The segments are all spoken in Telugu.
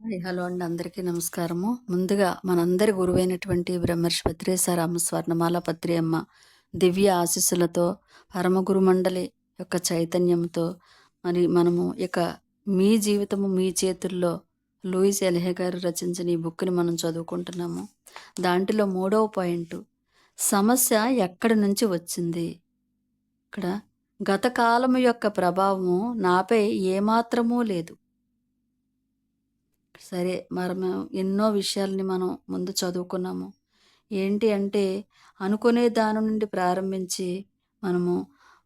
హాయ్. హలో అండి. అందరికీ నమస్కారము. ముందుగా మనందరి గురువైనటువంటి బ్రహ్మర్షి పత్రేసారామ స్వర్ణమాల పత్రి అమ్మ దివ్య ఆశీస్సులతో పరమగురు మండలి యొక్క చైతన్యంతో మరి మనము ఇక మీ జీవితము మీ చేతుల్లో లూయిస్ ఎల్హే గారు రచించిన ఈ బుక్ని మనం చదువుకుంటున్నాము. దాంట్లో 3వ పాయింట్, సమస్య ఎక్కడి నుంచి వచ్చింది. ఇక్కడ గత కాలము యొక్క ప్రభావము నాపై ఏమాత్రమూ లేదు. సరే, మరి మేము ఎన్నో విషయాల్ని మనం ముందు చదువుకున్నాము. ఏంటి అంటే, అనుకునే దాని నుండి ప్రారంభించి మనము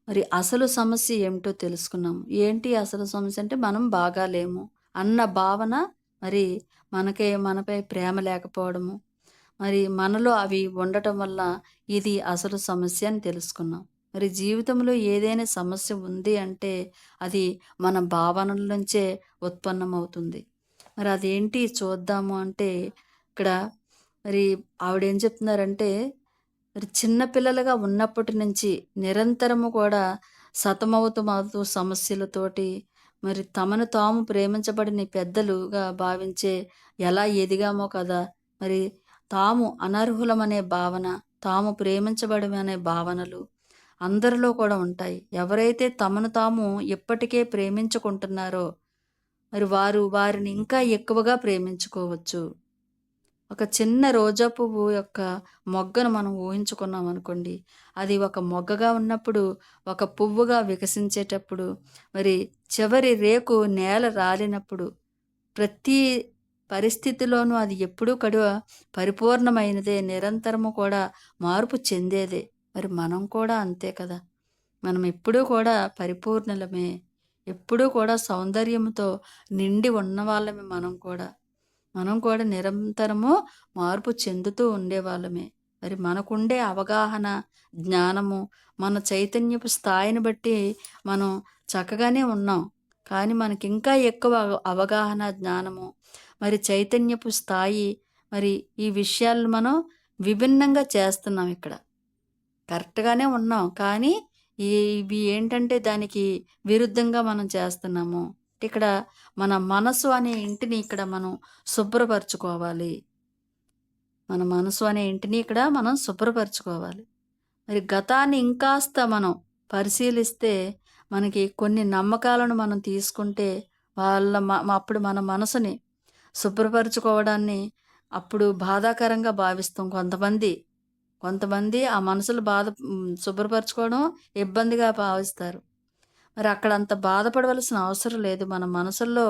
మరి అసలు సమస్య ఏమిటో తెలుసుకున్నాము. ఏంటి అసలు సమస్య అంటే, మనం బాగాలేము అన్న భావన, మరి మనపై ప్రేమ లేకపోవడము, మరి మనలో అవి ఉండటం వల్ల ఇది అసలు సమస్య అని తెలుసుకున్నాం. మరి జీవితంలో ఏదైనా సమస్య ఉంది అంటే అది మన భావనల నుంచే ఉత్పన్నమవుతుంది. మరి అదేంటి చూద్దాము అంటే, ఇక్కడ మరి ఆవిడేం చెప్తున్నారంటే, మరి చిన్న పిల్లలుగా ఉన్నప్పటి నుంచి నిరంతరము కూడా సతమవుతూ సమస్యలతోటి, మరి తమను తాము ప్రేమించబడిన పెద్దలుగా భావించే ఎలా ఎదిగామో కదా! మరి తాము అనర్హులమనే భావన, తాము ప్రేమించబడమనే భావనలు అందరిలో కూడా ఉంటాయి. ఎవరైతే తమను తాము ఇప్పటికే ప్రేమించుకుంటున్నారో మరి వారు వారిని ఇంకా ఎక్కువగా ప్రేమించుకోవచ్చు. ఒక చిన్న రోజా పువ్వు యొక్క మొగ్గను మనం ఊహించుకున్నాం అనుకోండి. అది ఒక మొగ్గగా ఉన్నప్పుడు, ఒక పువ్వుగా వికసించేటప్పుడు, మరి చివరి రేకు నేల రాలినప్పుడు, ప్రతి పరిస్థితిలోనూ అది ఎప్పుడూ పరిపూర్ణమైనదే, నిరంతరము కూడా మార్పు చెందేదే. మరి మనం కూడా అంతే కదా! మనం ఎప్పుడూ కూడా పరిపూర్ణులమే. ఎప్పుడూ కూడా సౌందర్యంతో నిండి ఉన్నవాళ్ళమే మనం కూడా. మనం కూడా నిరంతరము మార్పు చెందుతూ ఉండేవాళ్ళమే. మరి మనకుండే అవగాహన, జ్ఞానము, మన చైతన్యపు స్థాయిని బట్టి మనం చక్కగానే ఉన్నాం. కానీ మనకింకా ఎక్కువ అవగాహన, జ్ఞానము, మరి చైతన్యపు స్థాయి, మరి ఈ విషయాలను మనం విభిన్నంగా చేస్తున్నాం ఇక్కడ. కరెక్ట్‌గానే ఉన్నాం. కానీ ఇవి ఏంటంటే దానికి విరుద్ధంగా మనం చేస్తున్నాము. ఇక్కడ మన మనసు అనే ఇంటిని ఇక్కడ మనం శుభ్రపరచుకోవాలి. మన మనసు అనే ఇంటిని ఇక్కడ మనం శుభ్రపరచుకోవాలి. మరి గతాన్ని ఇంకాస్త మనం పరిశీలిస్తే, మనకి కొన్ని నమ్మకాలను మనం తీసుకుంటే వాళ్ళ అప్పుడు మన మనసుని శుభ్రపరచుకోవడాన్ని అప్పుడు బాధాకరంగా భావిస్తాం కొంతమంది. కొంతమంది ఆ మనసులు శుభ్రపరచుకోవడం ఇబ్బందిగా భావిస్తారు. మరి అక్కడ అంత బాధపడవలసిన అవసరం లేదు. మన మనసుల్లో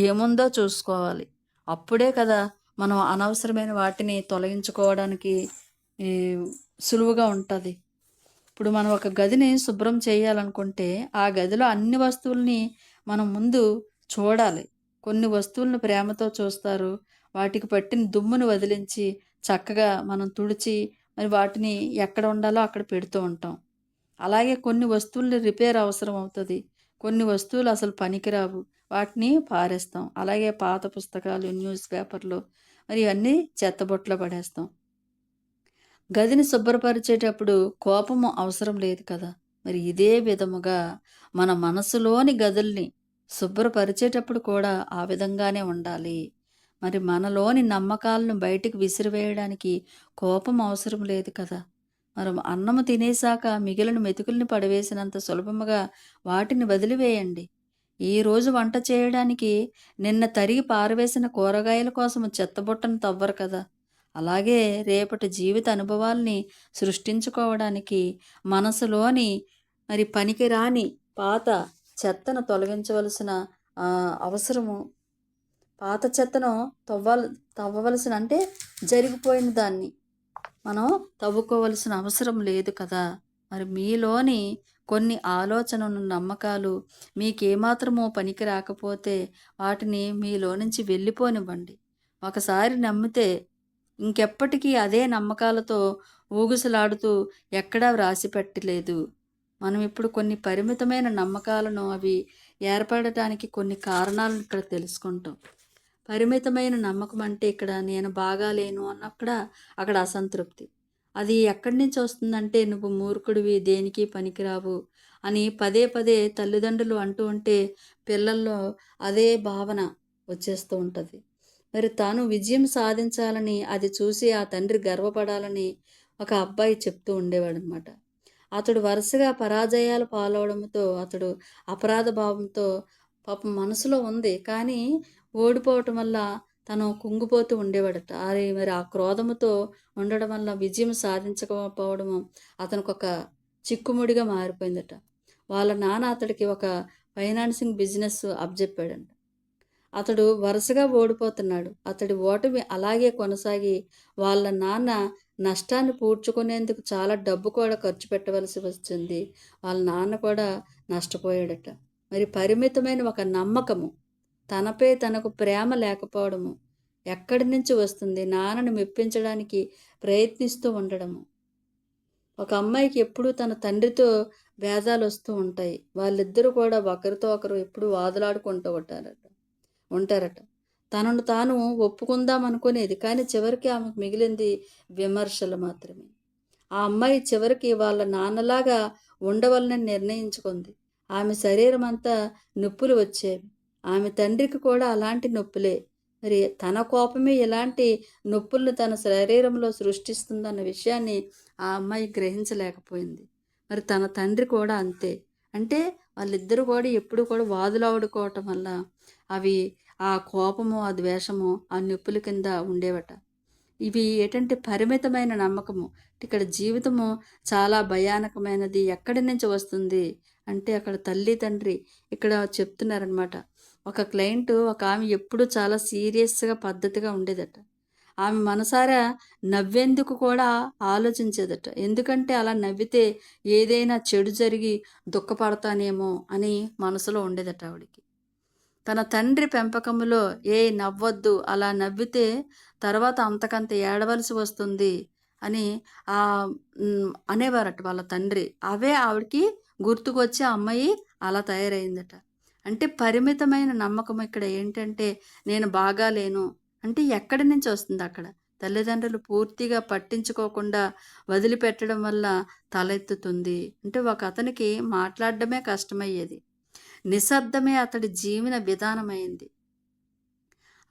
ఏముందో చూసుకోవాలి. అప్పుడే కదా మనం అనవసరమైన వాటిని తొలగించుకోవడానికి ఈ సులువుగా ఉంటది. ఇప్పుడు మనం ఒక గదిని శుభ్రం చేయాలనుకుంటే, ఆ గదిలో అన్ని వస్తువుల్ని మనం ముందు చూడాలి. కొన్ని వస్తువులను ప్రేమతో చూస్తారు. వాటికి పట్టిన దుమ్మును వదిలించి చక్కగా మనం తుడిచి, మరి వాటిని ఎక్కడ ఉండాలో అక్కడ పెడుతూ ఉంటాం. అలాగే కొన్ని వస్తువులు రిపేర్ అవసరం అవుతది. కొన్ని వస్తువులు అసలు పనికిరావు. వాటిని పారేస్తాం. అలాగే పాత పుస్తకాలు, న్యూస్ పేపర్లు, మరి ఇవన్నీ చెత్తబుట్టలో పడేస్తాం. గదిని శుభ్రపరిచేటప్పుడు కోపము అవసరం లేదు కదా! మరి ఇదే విధముగా మన మనసులోని గదుల్ని శుభ్రపరిచేటప్పుడు కూడా ఆ విధంగానే ఉండాలి. మరి మనలోని నమ్మకాలను బయటికి విసిరివేయడానికి కోపం అవసరం లేదు కదా! మనం అన్నము తినేశాక మిగిలిన మెతుకుల్ని పడవేసినంత సులభముగా వాటిని వదిలివేయండి. ఈరోజు వంట చేయడానికి నిన్న తరిగి పారవేసిన కూరగాయల కోసం చెత్తబుట్టను తవ్వరు కదా! అలాగే రేపటి జీవిత అనుభవాల్ని సృష్టించుకోవడానికి మనసులోని మరి పనికిరాని పాత చెత్తను తొలగించవలసిన అవసరము, పాత చెత్తను తవ్వవలసిన అంటే జరిగిపోయిన దాన్ని మనం తవ్వుకోవలసిన అవసరం లేదు కదా! మరి మీలోని కొన్ని ఆలోచనలు, నమ్మకాలు మీకేమాత్రమో పనికి రాకపోతే వాటిని మీలో నుంచి వెళ్ళిపోనివ్వండి. ఒకసారి నమ్మితే ఇంకెప్పటికీ అదే నమ్మకాలతో ఊగుసలాడుతూ ఎక్కడా వ్రాసిపెట్టలేదు. మనం ఇప్పుడు కొన్ని పరిమితమైన నమ్మకాలను, అవి ఏర్పడటానికి కొన్ని కారణాలను ఇక్కడ తెలుసుకుంటాం. పరిమితమైన నమ్మకం అంటే ఇక్కడ నేను బాగాలేను అన్నక్కడ అక్కడ అసంతృప్తి. అది ఎక్కడి నుంచి వస్తుందంటే, నువ్వు మూర్ఖుడివి, దేనికి పనికిరావు అని పదే పదే తల్లిదండ్రులు అంటూ ఉంటే పిల్లల్లో అదే భావన వచ్చేస్తూ ఉంటుంది. మరి తాను విజయం సాధించాలని, అది చూసి ఆ తండ్రి గర్వపడాలని ఒక అబ్బాయి చెప్తూ ఉండేవాడనమాట. అతడు వరుసగా పరాజయాలు పాలవడంతో అతడు అపరాధ భావంతో పాపం మనసులో ఉంది. కానీ ఓడిపోవటం వల్ల తను కుంగిపోతూ ఉండేవాడట. మరి ఆ క్రోధముతో ఉండడం వల్ల విజయం సాధించకపోవడము అతనికొక చిక్కుముడిగా మారిపోయిందట. వాళ్ళ నాన్న అతడికి ఒక ఫైనాన్సింగ్ బిజినెస్ అప్పజెప్పాడంట. అతడు వరుసగా ఓడిపోతున్నాడు. అతడి ఓటమి అలాగే కొనసాగి వాళ్ళ నాన్న నష్టాన్ని పూడ్చుకునేందుకు చాలా డబ్బు కూడా ఖర్చు పెట్టవలసి వచ్చింది. వాళ్ళ నాన్న కూడా నష్టపోయాడట. మరి పరిమితమైన ఒక నమ్మకము, తనపై తనకు ప్రేమ లేకపోవడము ఎక్కడి నుంచి వస్తుంది? నాన్నని మెప్పించడానికి ప్రయత్నిస్తూ ఉండడము. ఒక అమ్మాయికి ఎప్పుడూ తన తండ్రితో భేదాలొస్తూ ఉంటాయి. వాళ్ళిద్దరూ కూడా ఒకరితో ఒకరు ఎప్పుడూ వాదులాడుకుంటూ ఉంటారట. తనను తాను ఒప్పుకుందాం అనుకునేది. కానీ చివరికి ఆమెకు మిగిలింది విమర్శలు మాత్రమే. ఆ అమ్మాయి చివరికి వాళ్ళ నాన్నలాగా ఉండవలనని నిర్ణయించుకుంది. ఆమె శరీరమంతా నొప్పులు వచ్చేవి. ఆమె తండ్రికి కూడా అలాంటి నొప్పులే. మరి తన కోపమే ఎలాంటి నొప్పులను తన శరీరంలో సృష్టిస్తుందన్న విషయాన్ని ఆ అమ్మాయి గ్రహించలేకపోయింది. మరి తన తండ్రి కూడా అంతే. అంటే వాళ్ళిద్దరూ కూడా ఎప్పుడూ కూడా వాదులాడుకోవటం వల్ల అవి ఆ కోపము, ఆ ద్వేషము, ఆ నొప్పుల కింద ఉండేవట. ఇవి ఏంటంటే పరిమితమైన నమ్మకము. ఇక్కడ జీవితము చాలా భయానకమైనది. ఎక్కడి నుంచి వస్తుంది అంటే అక్కడ తల్లి, తండ్రి ఇక్కడ చెప్తున్నారనమాట. ఒక క్లయింట్ ఒక ఆమె ఎప్పుడూ చాలా సీరియస్‌గా పద్ధతిగా ఉండేదట. ఆమె మనసారా నవ్వేందుకు కూడా ఆలోచించేదట. ఎందుకంటే అలా నవ్వితే ఏదైనా చెడు జరిగి దుఃఖపడతానేమో అని మనసులో ఉండేదట ఆవిడకి. తన తండ్రి పెంపకములో నవ్వొద్దు, అలా నవ్వితే తర్వాత అంతకంత ఏడవలసి వస్తుంది అని అనేవారట వాళ్ళ తండ్రి. అవే ఆవిడకి గుర్తుకొచ్చి ఆ అమ్మాయి అలా తయారైందట. అంటే పరిమితమైన నమ్మకం ఇక్కడ ఏంటంటే నేను బాగాలేను అంటే ఎక్కడి నుంచి వస్తుంది అక్కడ? తల్లిదండ్రులు పూర్తిగా పట్టించుకోకుండా వదిలిపెట్టడం వల్ల తలెత్తుతుంది. అంటే ఒక అతనికి మాట్లాడడమే కష్టమయ్యేది. నిశ్శబ్దమే అతడి జీవన విధానమైంది.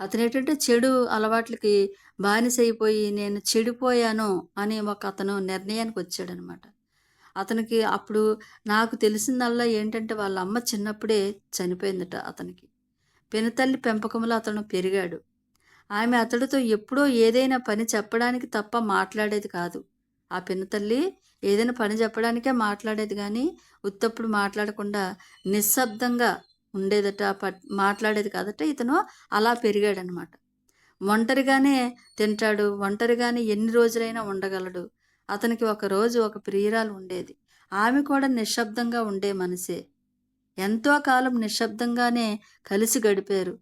అతనేంటంటే చెడు అలవాట్లకి బానిసైపోయి నేను చెడిపోయాను అని ఒక అతను నిర్ణయానికి వచ్చాడనమాట. అతనికి అప్పుడు నాకు తెలిసిందల్లా ఏంటంటే వాళ్ళ అమ్మ చిన్నప్పుడే చనిపోయిందట అతనికి. పినతల్లి పెంపకంలో అతను పెరిగాడు. ఆమె అతడితో ఎప్పుడో ఏదైనా పని చెప్పడానికి తప్ప మాట్లాడేది కాదు. ఆ పినతల్లి ఏదైనా పని చెప్పడానికే మాట్లాడేది గానీ, ఉత్తప్పుడు మాట్లాడకుండా నిశ్శబ్దంగా ఉండేదట. మాట్లాడేది కాదట. ఇతను అలా పెరిగాడనమాట. ఒంటరిగానే తింటాడు. ఒంటరిగానే ఎన్ని రోజులైనా ఉండగలడు. అతనికి ఒకరోజు ఒక ప్రియురాలు ఉండేది. ఆమె కూడా నిశ్శబ్దంగా ఉండే మనిషే. ఎంతో కాలం నిశ్శబ్దంగానే కలిసి గడిపారు.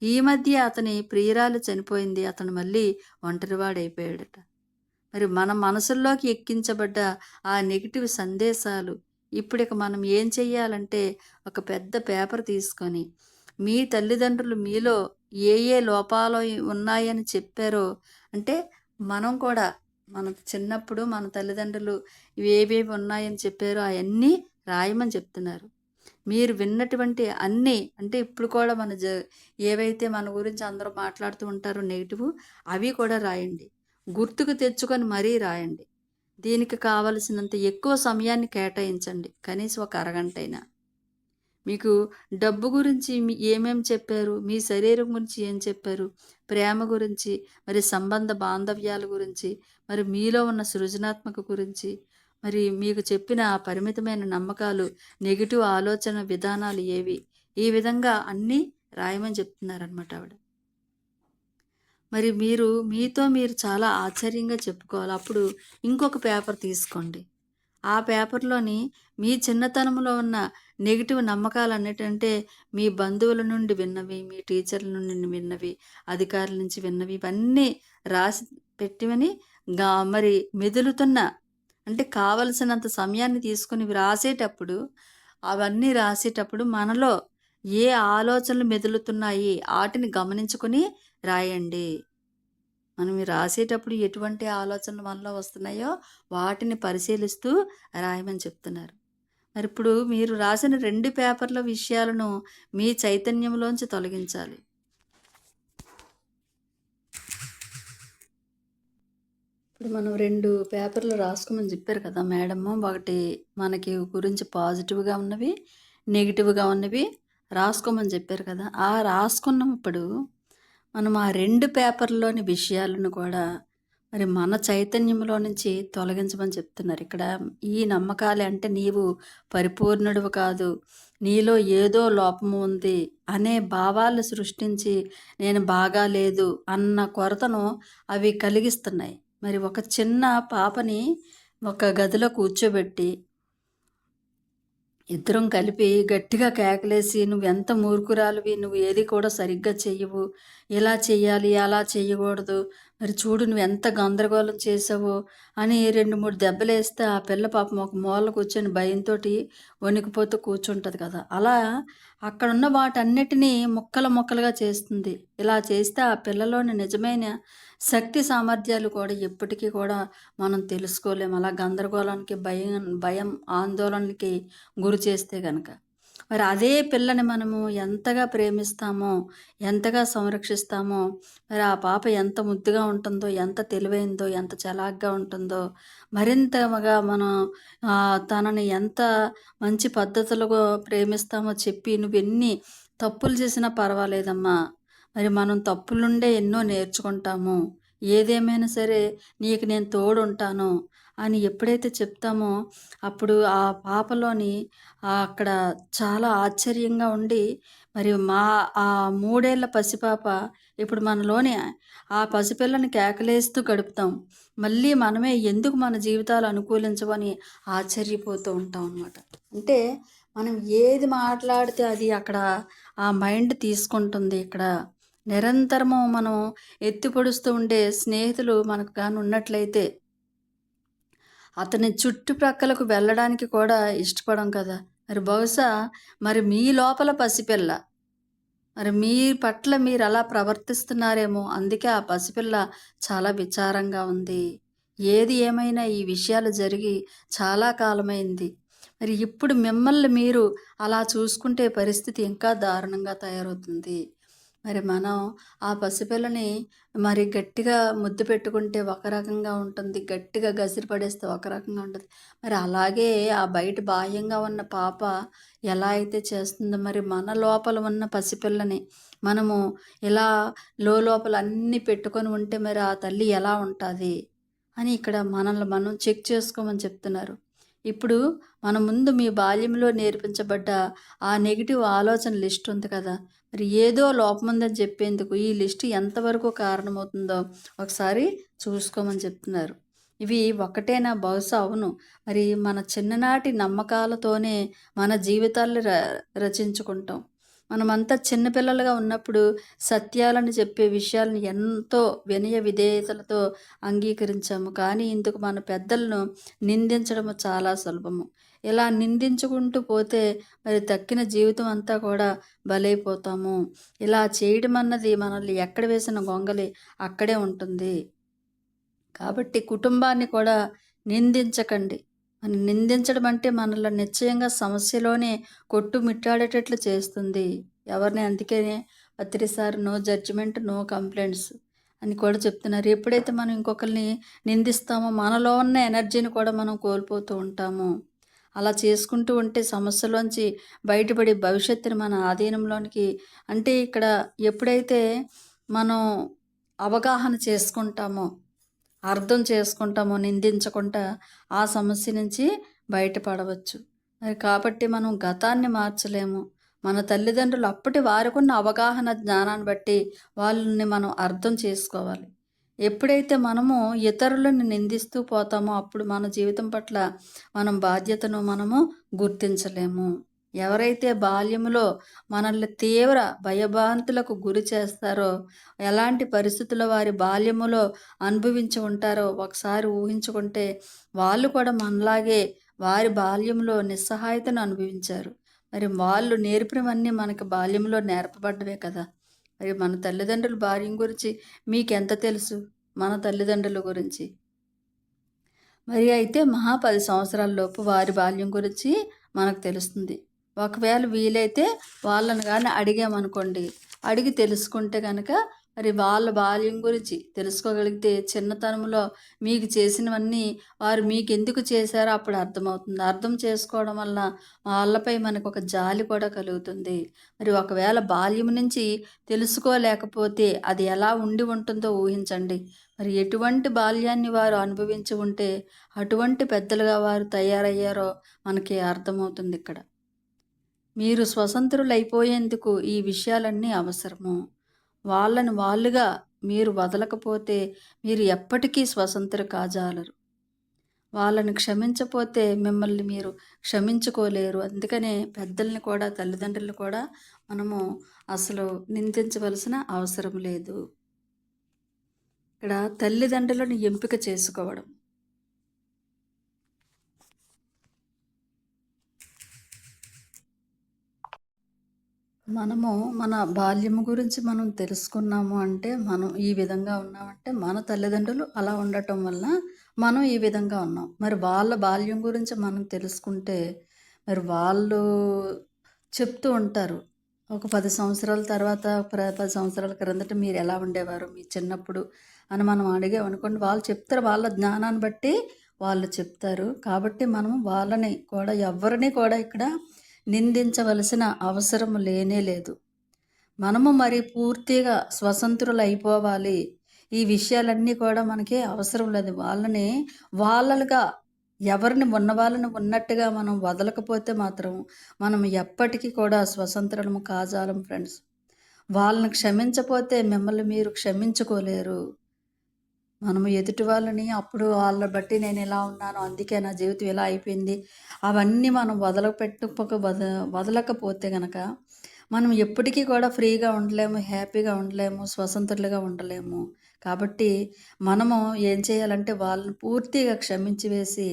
ఈ మధ్య అతని ప్రియురాలు చనిపోయింది. అతను మళ్ళీ ఒంటరివాడైపోయాడట. మరి మన మనసుల్లోకి ఎక్కించబడ్డ ఆ నెగిటివ్ సందేశాలు ఇప్పుడిక మనం ఏం చెయ్యాలంటే ఒక పెద్ద పేపర్ తీసుకొని మీ తల్లిదండ్రులు మీలో ఏ లోపాలు ఉన్నాయని చెప్పారో అంటే మనం కూడా మన చిన్నప్పుడు మన తల్లిదండ్రులు ఏవేవి ఉన్నాయని చెప్పారో అవన్నీ రాయమని చెప్తున్నారు. మీరు విన్నటువంటి అన్నీ అంటే ఇప్పుడు కూడా ఏవైతే మన గురించి అందరూ మాట్లాడుతూ ఉంటారో నెగిటివ్ అవి కూడా రాయండి. గుర్తుకు తెచ్చుకొని మరీ రాయండి. దీనికి కావలసినంత ఎక్కువ సమయాన్ని కేటాయించండి. కనీసం ఒక అరగంటైనా. మీకు డబ్బు గురించి ఏమేం చెప్పారు? మీ శరీరం గురించి ఏం చెప్పారు? ప్రేమ గురించి, మరి సంబంధ బాంధవ్యాల గురించి, మరి మీలో ఉన్న సృజనాత్మక గురించి, మరి మీకు చెప్పిన ఆ పరిమితమైన నమ్మకాలు, నెగెటివ్ ఆలోచన విధానాలు ఏవి? ఈ విధంగా అన్నీ రాయమని చెప్తున్నారనమాట ఆవిడ. మరి మీరు మీతో మీరు చాలా ఆశ్చర్యంగా చెప్పుకోవాలి. అప్పుడు ఇంకొక పేపర్ తీసుకోండి. ఆ పేపర్‌లోని మీ చిన్నతనంలో ఉన్న నెగెటివ్ నమ్మకాలన్నిటంటే మీ బంధువుల నుండి విన్నవి, మీ టీచర్ల నుండి విన్నవి, అధికారుల నుంచి విన్నవి ఇవన్నీ రాసి పెట్టివని మరి మెదులుతున్న అంటే కావలసినంత సమయాన్ని తీసుకొని రాసేటప్పుడు అవన్నీ రాసేటప్పుడు మనలో ఏ ఆలోచనలు మెదులుతున్నాయి ఆటిని గమనించుకొని రాయండి. మనం రాసేటప్పుడు ఎటువంటి ఆలోచనలు మనలో వస్తున్నాయో వాటిని పరిశీలిస్తూ రాయమని చెప్తున్నారు. మరి ఇప్పుడు మీరు రాసిన 2 పేపర్ల విషయాలను మీ చైతన్యంలోంచి తొలగించాలి. ఇప్పుడు మనం 2 పేపర్‌లు రాసుకోమని జెప్పారు కదా మేడము. ఒకటి మనకి గురించి పాజిటివ్‌గా ఉన్నవి, నెగెటివ్‌గా ఉన్నవి రాసుకోమని జెప్పారు కదా! ఆ రాసుకున్నప్పుడు మనం ఆ 2 పేపర్‌లోని విషయాలను కూడా మరి మన చైతన్యంలో నుంచి తొలగించమని చెప్తున్నారు. ఇక్కడ ఈ నమ్మకాలే అంటే నీవు పరిపూర్ణుడివి కాదు. నీలో ఏదో లోపము ఉంది అనే భావాలు సృష్టించి నేను బాగాలేదు అన్న కొరతను అవి కలిగిస్తున్నాయి. మరి ఒక చిన్న పాపని ఒక గదిలో కూర్చోబెట్టి ఇద్దరం కలిపి గట్టిగా కేకలేసి "నువ్వెంత మూర్ఖురాలివి, నువ్వు ఏది కూడా సరిగ్గా చెయ్యవు. ఇలా చెయ్యాలి, అలా చెయ్యకూడదు. మరి చూడు నువ్వెంత గందరగోళం చేసావో" అని 2, 3 దెబ్బలేస్తే ఆ పిల్ల పాపం ఒక మూల కూర్చొని భయంతోటి వణికిపోతూ కూర్చుంటది కదా! అలా అక్కడున్న వాటన్నిటిని ముక్కలు ముక్కలుగా చేస్తుంది. ఇలా చేస్తే ఆ పిల్లలోని నిజమైన శక్తి సామర్థ్యాలు కూడా ఎప్పటికీ కూడా మనం తెలుసుకోలేము. అలా గందరగోళానికి, భయం, ఆందోళనకి గురి చేస్తే గనక. మరి అదే పిల్లని మనము ఎంతగా ప్రేమిస్తామో, ఎంతగా సంరక్షిస్తామో, మరి ఆ పాప ఎంత ముద్దుగా ఉంటుందో, ఎంత తెలివైందో, ఎంత చలాగ్గా ఉంటుందో, మరింతగా మనం తనని ఎంత మంచి పద్ధతులుగా ప్రేమిస్తామో చెప్పి, "నువ్వెన్ని తప్పులు చేసినా పర్వాలేదమ్మా. మరి మనం తప్పుల నుండే ఎన్నో నేర్చుకుంటాము. ఏదేమైనా సరే నీకు నేను తోడుంటాను" అని ఎప్పుడైతే చెప్తామో, అప్పుడు ఆ పాపలోని అక్కడ చాలా ఆశ్చర్యంగా ఉండి, మరి ఆ 3 ఏళ్ల పసిపాప ఇప్పుడు మనలోని ఆ పసిపిల్లని కేకలేస్తూ గడుపుతాం. మళ్ళీ మనమే ఎందుకు మన జీవితాలు అనుకూలించవని ఆశ్చర్యపోతూ ఉంటాం అనమాట. అంటే మనం ఏది మాట్లాడితే అది అక్కడ ఆ మైండ్ తీసుకుంటుంది. ఇక్కడ నిరంతరము మనం ఎత్తి పొడుస్తూ ఉండే స్నేహితులు మనకు గాని ఉన్నట్లయితే అతని చుట్టుప్రక్కలకు వెళ్ళడానికి కూడా ఇష్టపడం కదా! మరి బహుశా మరి మీ లోపల పసిపిల్ల. మరి మీ పట్ల మీరలా ప్రవర్తిస్తున్నారేమో! అందుకే ఆ పసిపిల్ల చాలా విచారంగా ఉంది. ఏది ఏమైనా ఈ విషయాలు జరిగి చాలా కాలమైంది. మరి ఇప్పుడు మిమ్మల్ని మీరు అలా చూసుకుంటే పరిస్థితి ఇంకా దారుణంగా తయారవుతుంది. మరి మనం ఆ పసిపిల్లని మరి గట్టిగా ముద్దు పెట్టుకుంటే ఒక రకంగా ఉంటుంది. గట్టిగా గసిరి పడేస్తే ఒక రకంగా ఉంటది. మరి అలాగే ఆ బయట బాహ్యంగా ఉన్న పాప ఎలా అయితే చేస్తుందో మరి మన లోపల ఉన్న పసిపిల్లని మనము ఇలా లోపల అన్నీ పెట్టుకొని ఉంటే మరి ఆ తల్లి ఎలా ఉంటాది అని ఇక్కడ మనల్ని మనం చెక్ చేసుకోమని చెప్తున్నారు. ఇప్పుడు మన ముందు మీ బాల్యంలో నేర్పించబడ్డ ఆ నెగెటివ్ ఆలోచన లిస్ట్ ఉంది కదా! మరి ఏదో లోపముందని చెప్పేందుకు ఈ లిస్ట్ ఎంతవరకు కారణమవుతుందో ఒకసారి చూసుకోమని చెప్తున్నారు. ఇవి ఒక్కటేనా? బహుశా అవును. మరి మన చిన్ననాటి నమ్మకాలతోనే మన జీవితాల్ని రచించుకుంటాం. మనమంతా చిన్న పిల్లలుగా ఉన్నప్పుడు సత్యాలను చెప్పే విషయాలను ఎంతో వినయ విధేయతలతో అంగీకరించాము. కానీ ఇందుకు మన పెద్దలను నిందించడము చాలా సులభము. ఇలా నిందించుకుంటూ పోతే మరి దక్కిన జీవితం అంతా కూడా బలైపోతాము. ఇలా చేయడం అన్నది మనల్ని ఎక్కడ వేసిన గొంగలి అక్కడే ఉంటుంది. కాబట్టి కుటుంబాన్ని కూడా నిందించకండి. మనం నిందించడం అంటే మనల్ని నిశ్చయంగా సమస్యలోనే కొట్టుమిట్టాడేటట్లు చేస్తుంది. ఎవరిని అందుకనే పత్రిసారి నో జడ్జిమెంట్, నో కంప్లెయింట్స్ అని కూడా చెప్తున్నారు. ఎప్పుడైతే మనం ఇంకొకరిని నిందిస్తామో మనలో ఉన్న ఎనర్జీని కూడా మనం కోల్పోతూ ఉంటాము. అలా చేసుకుంటూ ఉంటే సమస్యలోంచి బయటపడి భవిష్యత్తుని మన ఆధీనంలోనికి అంటే ఇక్కడ ఎప్పుడైతే మనం అవగాహన చేసుకుంటామో అర్థం చేసుకుంటామో నిందించకుండా ఆ సమస్య నుంచి బయటపడవచ్చు. మరి కాబట్టి మనం గతాన్ని మార్చలేము. మన తల్లిదండ్రులు అప్పటి వారికున్న అవగాహన జ్ఞానాన్ని బట్టి వాళ్ళని మనం అర్థం చేసుకోవాలి. ఎప్పుడైతే మనము ఇతరులను నిందిస్తూ పోతామో అప్పుడు మన జీవితం పట్ల మనం బాధ్యతను మనము గుర్తించలేము. ఎవరైతే బాల్యములో మనల్ని తీవ్ర భయభ్రాంతులకు గురి చేస్తారో, ఎలాంటి పరిస్థితుల్లో వారి బాల్యములో అనుభవించి ఉంటారో ఒకసారి ఊహించుకుంటే, వాళ్ళు కూడా మనలాగే వారి బాల్యంలో నిస్సహాయతను అనుభవించారు. మరి వాళ్ళు నేర్పినవన్నీ మనకు బాల్యంలో నేర్పబడ్డవే కదా! మరి మన తల్లిదండ్రుల బాల్యం గురించి మీకెంత తెలుసు? మన తల్లిదండ్రుల గురించి? మరి అయితే మహా 10 సంవత్సరాల లోపు వారి బాల్యం గురించి మనకు తెలుస్తుంది. ఒకవేళ వీలైతే వాళ్ళని గాని అడిగామనుకోండి, అడిగి తెలుసుకుంటే గనక మరి వాళ్ళ బాల్యం గురించి తెలుసుకోగలిగితే చిన్నతనంలో మీకు చేసినవన్నీ వారు మీకెందుకు చేశారో అప్పుడు అర్థమవుతుంది. అర్థం చేసుకోవడం వల్ల వాళ్ళపై మనకొక జాలి కూడా కలుగుతుంది. మరి ఒకవేళ బాల్యం నుంచి తెలుసుకోలేకపోతే అది ఎలా ఉండి ఉంటుందో ఊహించండి. మరి ఎటువంటి బాల్యాన్ని వారు అనుభవించి ఉంటే అటువంటి పెద్దలుగా వారు తయారయ్యారో మనకి అర్థమవుతుందిక్కడ. మీరు స్వతంత్రులైపోయేందుకు ఈ విషయాలన్నీ అవసరము. వాళ్ళని వాళ్ళుగా మీరు వదలకపోతే మీరు ఎప్పటికీ స్వతంత్రులు కాజాలరు. వాళ్ళని క్షమించపోతే మిమ్మల్ని మీరు క్షమించుకోలేరు. అందుకనే పెద్దల్ని కూడా తల్లిదండ్రులను కూడా మనము అసలు నిందించవలసిన అవసరం లేదు. ఇక్కడ తల్లిదండ్రులను ఎంపిక చేసుకోవడం. మనము మన బాల్యము గురించి మనం తెలుసుకున్నాము అంటే, మనం ఈ విధంగా ఉన్నామంటే, మన తల్లిదండ్రులు అలా ఉండటం వల్ల మనం ఈ విధంగా ఉన్నాం. మరి వాళ్ళ బాల్యం గురించి మనం తెలుసుకుంటే, మరి వాళ్ళు చెప్తూ ఉంటారు. ఒక 10 సంవత్సరాల తర్వాత 10 సంవత్సరాల క్రిందట మీరెలా ఉండేవారు మీ చిన్నప్పుడు అని మనం అడిగామనుకోండి, వాళ్ళు చెప్తారు. వాళ్ళ జ్ఞానాన్ని బట్టి వాళ్ళు చెప్తారు. కాబట్టి మనం వాళ్ళని కూడా ఎవ్వరిని కూడా ఇక్కడ నిందించవలసిన అవసరం లేనే లేదు. మనము మరి పూర్తిగా స్వతంత్రులైపోవాలి. ఈ విషయాలన్నీ కూడా మనకి అవసరం లేదు. వాళ్ళని వాళ్ళలుగా ఎవరిని ఉన్న వాళ్ళని ఉన్నట్టుగా మనం వదలకపోతే మాత్రం మనం ఎప్పటికీ కూడా స్వతంత్రులము కాజాలం ఫ్రెండ్స్. వాళ్ళని క్షమించపోతే మిమ్మల్ని మీరు క్షమించుకోలేరు. మనము ఎదుటి వాళ్ళని అప్పుడు వాళ్ళని బట్టి నేను ఇలా ఉన్నాను, అందుకే నా జీవితం ఇలా అయిపోయింది. అవన్నీ మనం వదలకపోతే గనక మనం ఎప్పటికీ కూడా ఫ్రీగా ఉండలేము, హ్యాపీగా ఉండలేము, స్వతంత్రులుగా ఉండలేము. కాబట్టి మనము ఏం చేయాలంటే వాళ్ళని పూర్తిగా క్షమించి వేసి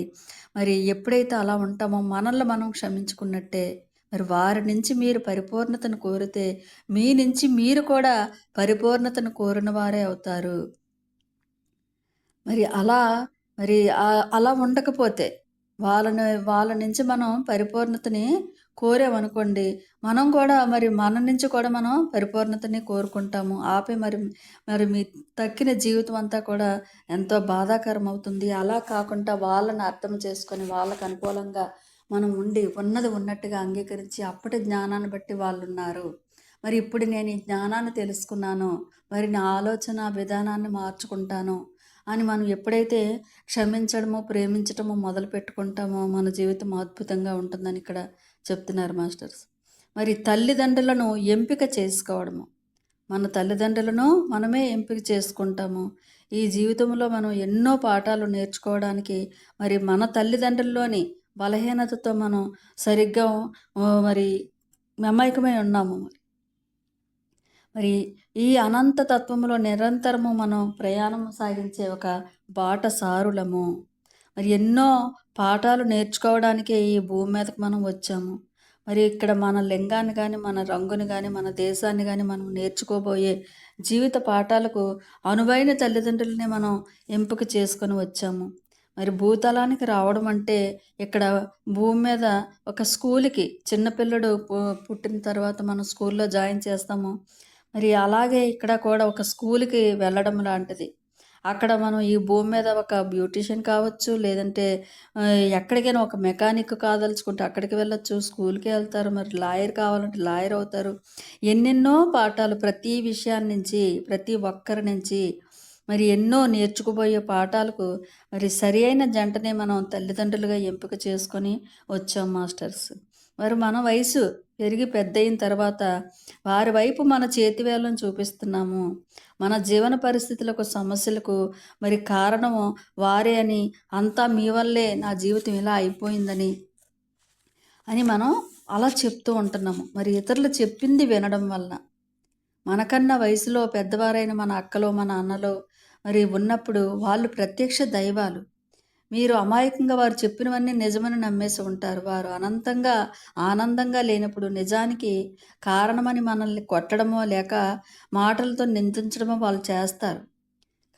మరి ఎప్పుడైతే అలా ఉంటామో మనల్ని మనం క్షమించుకున్నట్టే మరి వారి నుంచి మీరు పరిపూర్ణతను కోరితే మీ నుంచి మీరు కూడా పరిపూర్ణతను కోరిన వారే అవుతారు. మరి మరి అలా ఉండకపోతే వాళ్ళ నుంచి మనం పరిపూర్ణతని కోరామనుకోండి, మనం కూడా మరి మన నుంచి కూడా మనం పరిపూర్ణతని కోరుకుంటాము. ఆపై మరి మరి మీ తక్కిన జీవితం అంతా కూడా ఎంతో బాధాకరం అవుతుంది. అలా కాకుండా వాళ్ళని అర్థం చేసుకొని వాళ్ళకి అనుకూలంగా మనం ఉండి ఉన్నది ఉన్నట్టుగా అంగీకరించి అప్పటి జ్ఞానాన్ని బట్టి వాళ్ళున్నారు. మరి ఇప్పుడు నేను ఈ జ్ఞానాన్ని తెలుసుకున్నాను. మరి నా ఆలోచన విధానాన్ని మార్చుకుంటాను అని మనం ఎప్పుడైతే క్షమించడమో, ప్రేమించటమో మొదలుపెట్టుకుంటామో మన జీవితం అద్భుతంగా ఉంటుందని ఇక్కడ చెప్తున్నారు మాస్టర్స్. మరి తల్లిదండ్రులను ఎంపిక చేసుకోవడము. మన తల్లిదండ్రులను మనమే ఎంపిక చేసుకుంటాము. ఈ జీవితంలో మనం ఎన్నో పాఠాలు నేర్చుకోవడానికి మరి మన తల్లిదండ్రుల్లోని బలహీనతతో మనం సరిగ్గా మరి మమైకమై ఉన్నాము. మరి ఈ అనంత తత్వములో నిరంతరము మనం ప్రయాణం సాగించే ఒక బాటసారులము. మరి ఎన్నో పాఠాలు నేర్చుకోవడానికే ఈ భూమి మీదకి మనం వచ్చాము. మరి ఇక్కడ మన లింగాన్ని కానీ, మన రంగుని కానీ, మన దేశాన్ని కానీ మనం నేర్చుకోబోయే జీవిత పాఠాలకు అనువైన తల్లిదండ్రులని మనం ఎంపిక చేసుకొని వచ్చాము. మరి భూతలానికి రావడం అంటే ఇక్కడ భూమి మీద ఒక స్కూల్‌కి చిన్నపిల్లడు పుట్టిన తర్వాత మనం స్కూల్‌లో జాయిన్ చేస్తాము. మరి అలాగే ఇక్కడ కూడా ఒక స్కూల్‌కి వెళ్ళడం లాంటిది. అక్కడ మనం ఈ భూమి మీద ఒక బ్యూటీషియన్ కావచ్చు, లేదంటే ఎక్కడికైనా ఒక మెకానిక్ కాదలుచుకుంటే అక్కడికి వెళ్ళొచ్చు, స్కూల్‌కి వెళ్తారు. మరి లాయర్ కావాలంటే లాయర్ అవుతారు. ఎన్నెన్నో పాఠాలు ప్రతి విషయాన్ని నుంచి, ప్రతి ఒక్కరి నుంచి మరి ఎన్నో నేర్చుకుపోయే పాఠాలకు మరి సరియైన జంటనే మనం తల్లిదండ్రులుగా ఎంపిక చేసుకొని వచ్చాం మాస్టర్స్. మరి మన వయసు పెరిగి పెద్దయిన తర్వాత వారి వైపు మన చేతివేళ్ళను చూపిస్తున్నాము. మన జీవన పరిస్థితులకు, సమస్యలకు మరి కారణము వారే అని, అంతా మీ వల్లే నా జీవితం ఇలా అయిపోయిందని అని మనం అలా చెప్తూ ఉంటున్నాము. మరి ఇతరులు చెప్పింది వినడం వలన మనకన్నా వయసులో పెద్దవారైన మన అక్కలో, మన అన్నలో మరి ఉన్నప్పుడు వాళ్ళు ప్రత్యక్ష దైవాలు. మీరు అమాయకంగా వారు చెప్పినవన్నీ నిజమని నమ్మేసి ఉంటారు. వారు అనంతంగా ఆనందంగా లేనప్పుడు నిజానికి కారణమని మనల్ని కొట్టడమో, లేక మాటలతో నిందించడమో వాళ్ళు చేస్తారు.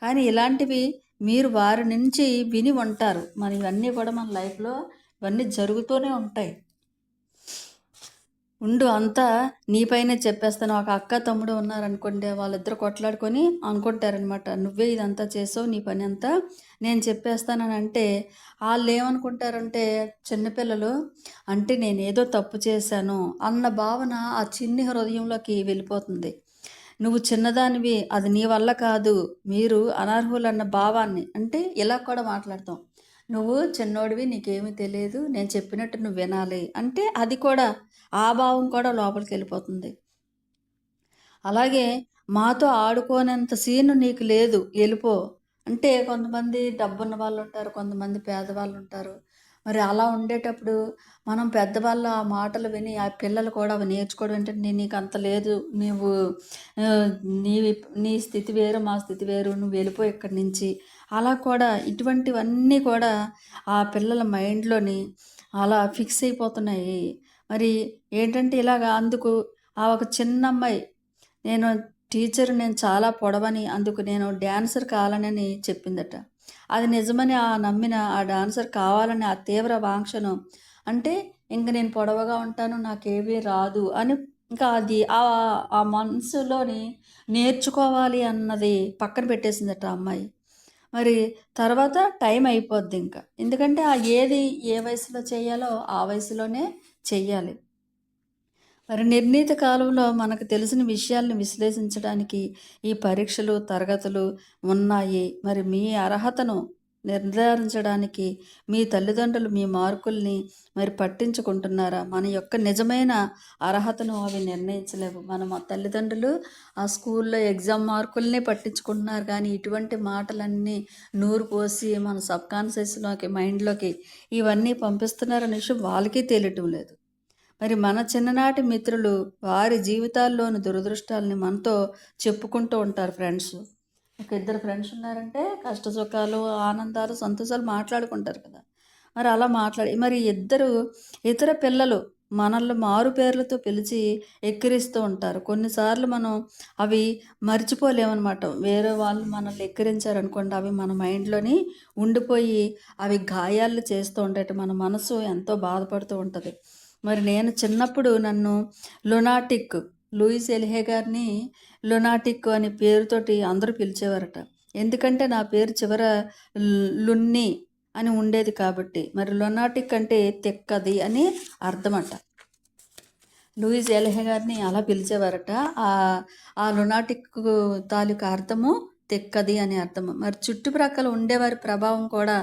కానీ ఇలాంటివి మీరు వారి నుంచి విని ఉంటారు. మరి ఇవన్నీ కూడా మన లైఫ్‌లో ఇవన్నీ జరుగుతూనే ఉంటాయి. ఉండు అంతా నీ పైనే చెప్పేస్తాను. ఒక అక్క, తమ్ముడు ఉన్నారనుకోండి. వాళ్ళిద్దరు కొట్లాడుకొని అనుకుంటారనమాట. నువ్వే ఇదంతా చేసావు. నీ పని అంతా నేను చెప్పేస్తాననంటే, ఆళ్ళేమనుకుంటారంటే చిన్నపిల్లలు అంటే నేనేదో తప్పు చేశాను అన్న భావన ఆ చిన్ని హృదయంలోకి వెళ్ళిపోతుంది. నువ్వు చిన్నదానివి. అది నీ వల్ల కాదు. మీరు అనర్హులన్న భావాన్ని అంటే ఇలా కూడా మాట్లాడతాం. నువ్వు చిన్నోడివి, నీకేమీ తెలీదు. నేను చెప్పినట్టు నువ్వు వినాలి. అంటే అది కూడా ఆ భావం కూడా లోపలికెళ్ళిపోతుంది. అలాగే మాతో ఆడుకోనంత సీన్ నీకు లేదు. ఎళ్ళిపో. అంటే కొంతమంది డబ్బున్న వాళ్ళుంటారు. కొంతమంది పేదవాళ్ళుంటారు. మరి అలా ఉండేటప్పుడు మనం పెద్దవాళ్ళ ఆ మాటలు విని ఆ పిల్లలు కూడా అవి నేర్చుకోవడం ఏంటంటే నీకంత లేదు. నువ్వు ఆహ్, నీవి నీ స్థితి వేరు, మా స్థితి వేరు. నువ్వెళ్ళిపో ఇక్కడి నుంచి. అలా కూడా ఇటువంటివన్నీ కూడా ఆ పిల్లల మైండ్‌లోని అలా ఫిక్స్ అయిపోతున్నాయి. మరి ఏంటంటే ఇలాగా అందుకు ఆ ఒక చిన్నమ్మాయి నేను నేను చాలా పొడవని అందుకు నేను డాన్సర్ కావాలనని చెప్పిందట. అది నిజమని నమ్మిన ఆ డాన్సర్ కావాలని ఆ తీవ్ర వాంఛను అంటే ఇంక నేను పొడవుగా ఉంటాను. నాకేమీ రాదు అని ఇంకా అది ఆ మనసులోని నేర్చుకోవాలి అన్నది పక్కన పెట్టేసిందట ఆ అమ్మాయి. మరి తర్వాత టైం అయిపోద్దింక. ఎందుకంటే ఏది ఏ వయసులో చేయాలో ఆ వయసులోనే చెయ్యాలి. మరి నిర్ణీత కాలంలో మనకు తెలిసిన విషయాల్ని విశ్లేషించడానికి ఈ పరీక్షలు, తరగతులు ఉన్నాయి. మరి మీ అర్హతను నిర్ధారించడానికి మీ తల్లిదండ్రులు మీ మార్కుల్ని మరి పట్టించుకుంటున్నారా? మన యొక్క నిజమైన అర్హతను అవి నిర్ణయించలేవు. మా తల్లిదండ్రులు ఆ స్కూల్లో ఎగ్జామ్ మార్కుల్నే పట్టించుకుంటున్నారు కానీ, ఇటువంటి మాటలన్నీ నూరు పోసి మన సబ్‌కాన్షియస్‌లోకి, మైండ్‌లోకి ఇవన్నీ పంపిస్తున్నారనే విషయం వాళ్ళకి తెలియటం లేదు. మరి మన చిన్ననాటి మిత్రులు వారి జీవితాల్లోని దురదృష్టాలని మనతో చెప్పుకుంటూ ఉంటారు ఫ్రెండ్స్. ఒక ఇద్దరు ఫ్రెండ్స్ ఉన్నారంటే కష్ట సుఖాలు, ఆనందాలు, సంతోషాలు మాట్లాడుకుంటారు కదా! మరి అలా మరి ఇతర పిల్లలు మనల్ని మారు పేర్లతో పిలిచి ఎక్కిరిస్తూ ఉంటారు. కొన్నిసార్లు మనం అవి మర్చిపోలేమనమాట. వేరే వాళ్ళు మనల్ని ఎక్కిరించారనుకోండి అవి మన మైండ్‌లోని ఉండిపోయి అవి గాయాలు చేస్తూ ఉంటాయట. మన మనసు ఎంతో బాధపడుతూ ఉంటది. మరి నేను చిన్నప్పుడు నన్ను లునాటిక్ లూయిస్ ఎల్హే గారిని లునాటిక్ అనే పేరుతోటి అందరూ పిలిచేవారట. ఎందుకంటే నా పేరు చివర లున్ని అని ఉండేది కాబట్టి. మరి లునాటిక్ అంటే తిక్కది అని అర్థమట. లూయిస్ ఎల్హే గారిని అలా పిలిచేవారట. ఆ లునాటిక్ తాలూకా అర్థము తిక్కది అని అర్థము. మరి చుట్టుప్రక్కల ఉండేవారి ప్రభావం కూడా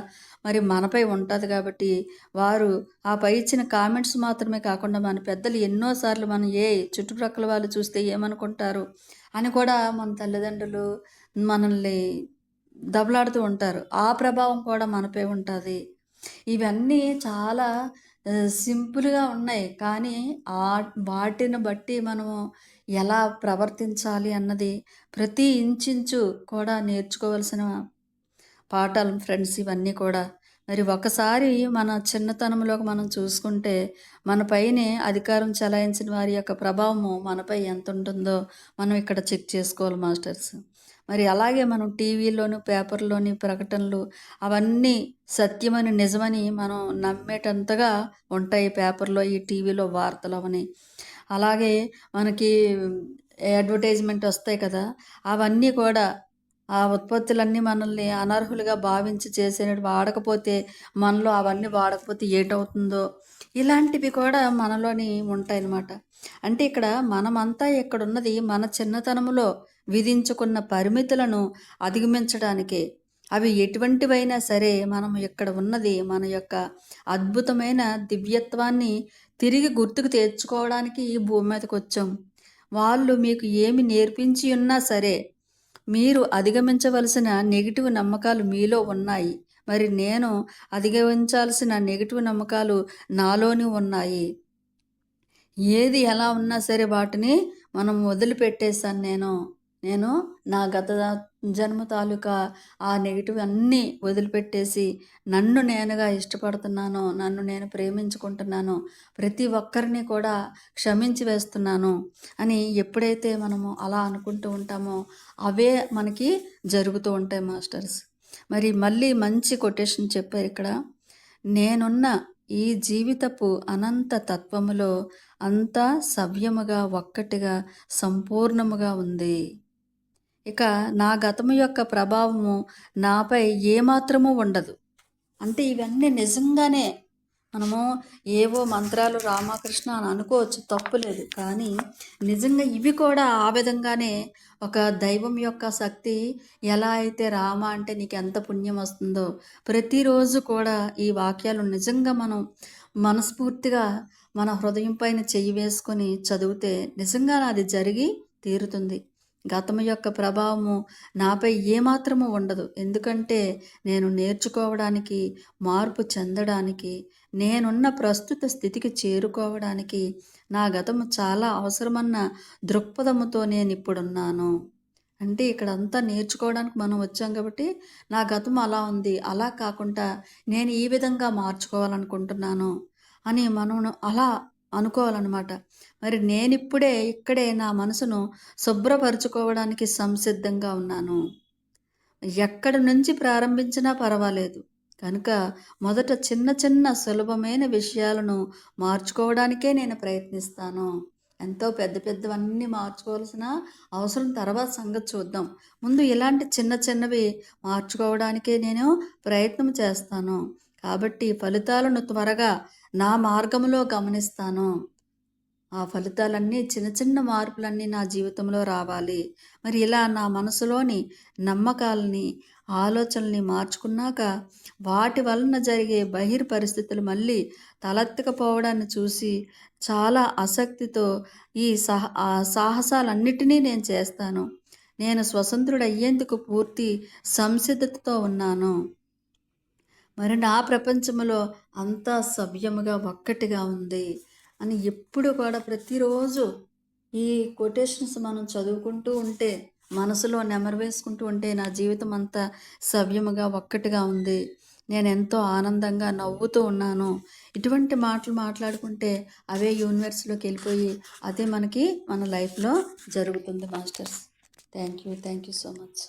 మరి మనపై ఉంటది కాబట్టి, వారు ఆ పై ఇచ్చిన కామెంట్స్ మాత్రమే కాకుండా మన పెద్దలు ఎన్నో సార్లు మనం చుట్టుప్రక్కల వాళ్ళు చూస్తే ఏమనుకుంటారు అని కూడా మన తల్లిదండ్రులు మనల్ని దెబ్బలాడుతూ ఉంటారు. ఆ ప్రభావం కూడా మనపై ఉంటది. ఇవన్నీ చాలా సింపుల్‌గా ఉన్నాయి. కానీ వాటిని బట్టి మనము ఎలా ప్రవర్తించాలి అన్నది ప్రతి ఇంచించు కూడా నేర్చుకోవాల్సిన పాఠాలు ఫ్రెండ్స్ ఇవన్నీ కూడా. మరి ఒకసారి మన చిన్నతనంలోకి మనం చూసుకుంటే, మన పైనే అధికారం చెలాయించిన వారి యొక్క ప్రభావము మనపై ఎంతుంటుందో మనం ఇక్కడ చెక్ చేసుకోవాలి మాస్టర్స్. మరి అలాగే మనం టీవీలోను, పేపర్‌లోని ప్రకటనలు అవన్నీ సత్యమని, నిజమని మనం నమ్మేటంతగా ఉంటాయి పేపర్‌లో, ఈ టీవీలో వార్తలవని. అలాగే మనకి అడ్వర్టైజ్‌మెంట్ ఒస్తాయి కదా! అవన్నీ కూడా ఆ ఉత్పత్తులన్నీ మనల్ని అనర్హులుగా భావించి వాడకపోతే మనలో అవన్నీ వాడకపోతే ఏటవుతుందో, ఇలాంటివి కూడా మనలోని ఉంటాయన్నమాట. అంటే ఇక్కడ మనమంతా ఇక్కడున్నది మన చిన్నతనంలో విధించుకున్న పరిమితులను అధిగమించడానికే. అవి ఎటువంటివైనా సరే మనం ఇక్కడ ఉన్నది మన యొక్క అద్భుతమైన దివ్యత్వాన్ని తిరిగి గుర్తుకు తెచ్చుకోవడానికి ఈ భూమి మీదకొచ్చాం. వాళ్ళు మీకు ఏమి నేర్పించి ఉన్నా సరే మీరు అధిగమించవలసిన నెగెటివ్ నమ్మకాలు మీలో ఉన్నాయి. మరి నేను అధిగమించాల్సిన నెగెటివ్ నమ్మకాలు నాలోని ఉన్నాయి. ఏది ఎలా ఉన్నా సరే వాటిని మనం వదిలిపెట్టేసాను నేను. నేను నా గత జన్మ తాలూకా ఆ నెగెటివ్ అన్నీ వదిలిపెట్టేసి నన్ను నేనుగా ఇష్టపడుతున్నాను. నన్ను నేను ప్రేమించుకుంటున్నాను. ప్రతి ఒక్కరిని కూడా క్షమించి వేస్తున్నాను అని ఎప్పుడైతే మనము అలా అనుకుంటూ ఉంటామో అవే మనకి జరుగుతూ ఉంటాయి మాస్టర్స్. మరి మళ్ళీ మంచి కొటేషన్ చెప్పారిక్కడ. నేనున్న ఈ జీవితపు అనంత తత్వములో అంతా సవ్యముగా, ఒక్కటిగా, సంపూర్ణముగా ఉంది. ఇక నా గతము యొక్క ప్రభావము నాపై ఏమాత్రము ఉండదు. అంటే ఇవన్నీ నిజంగానే మనము ఏవో మంత్రాలు రామకృష్ణ అని అనుకోవచ్చు, తప్పులేదు. కానీ నిజంగా ఇవి కూడా ఆ విధంగానే ఒక దైవం యొక్క శక్తి ఎలా అయితే రామ అంటే నీకు ఎంత పుణ్యం వస్తుందో, ప్రతిరోజు కూడా ఈ వాక్యాలు నిజంగా మనం మనస్ఫూర్తిగా మన హృదయం పైన చెయ్యి వేసుకొని చదివితే నిజంగా అది జరిగి తీరుతుంది. గతము యొక్క ప్రభావము నాపై ఏమాత్రము ఉండదు. ఎందుకంటే నేను నేర్చుకోవడానికి, మార్పు చెందడానికి, నేనున్న ప్రస్తుత స్థితికి చేరుకోవడానికి నా గతము చాలా అవసరమన్న దృక్పథముతో నేనిప్పుడున్నాను. అంటే ఇక్కడంతా నేర్చుకోవడానికి మనం వచ్చాం కాబట్టి నా గతం అలా ఉంది, అలా కాకుండా నేను ఈ విధంగా మార్చుకోవాలనుకుంటున్నాను అని మనం అలా అనుకోవాలన్నమాట. మరి నేనిప్పుడే ఇక్కడే నా మనసును శుభ్రపరుచుకోవడానికి సంసిద్ధంగా ఉన్నాను. ఎక్కడి నుంచి ప్రారంభించినా పర్వాలేదు. కనుక మొదట చిన్న చిన్న సులభమైన విషయాలను మార్చుకోవడానికే నేను ప్రయత్నిస్తాను. ఎంతో పెద్ద పెద్దవన్నీ మార్చుకోవాల్సిన అవసరం తర్వాత సంగతి చూద్దాం. ముందు ఇలాంటి చిన్న చిన్నవి మార్చుకోవడానికే నేను ప్రయత్నం చేస్తాను. కాబట్టి ఫలితాలను త్వరగా నా మార్గంలో గమనిస్తాను. ఆ ఫలితాలన్నీ చిన్న చిన్న మార్పులన్నీ నా జీవితంలో రావాలి. మరి ఇలా నా మనసులోని నమ్మకాలని, ఆలోచనల్ని మార్చుకున్నాక వాటి వలన జరిగే బహిర్ పరిస్థితులు మళ్ళీ తలెత్తకపోవడాన్ని చూసి చాలా ఆసక్తితో ఈ సాహసాలన్నిటినీ నేను చేస్తాను. నేను స్వతంత్రుడయ్యేందుకు పూర్తి సంసిద్ధతతో ఉన్నాను. మరి నా ప్రపంచంలో అంతా సవ్యముగా ఒక్కటిగా ఉంది అని ఎప్పుడు కూడా ప్రతిరోజు ఈ కొటేషన్స్ మనం చదువుకుంటూ ఉంటే, మనసులో నెమరు వేసుకుంటూ ఉంటే నా జీవితం అంతా సవ్యముగా ఒక్కటిగా ఉంది, నేను ఎంతో ఆనందంగా నవ్వుతూ ఉన్నాను, ఇటువంటి మాటలు మాట్లాడుకుంటే అవే యూనివర్స్లోకి వెళ్ళిపోయి అదే మనకి మన లైఫ్లో జరుగుతుంది masters. Thank you so much.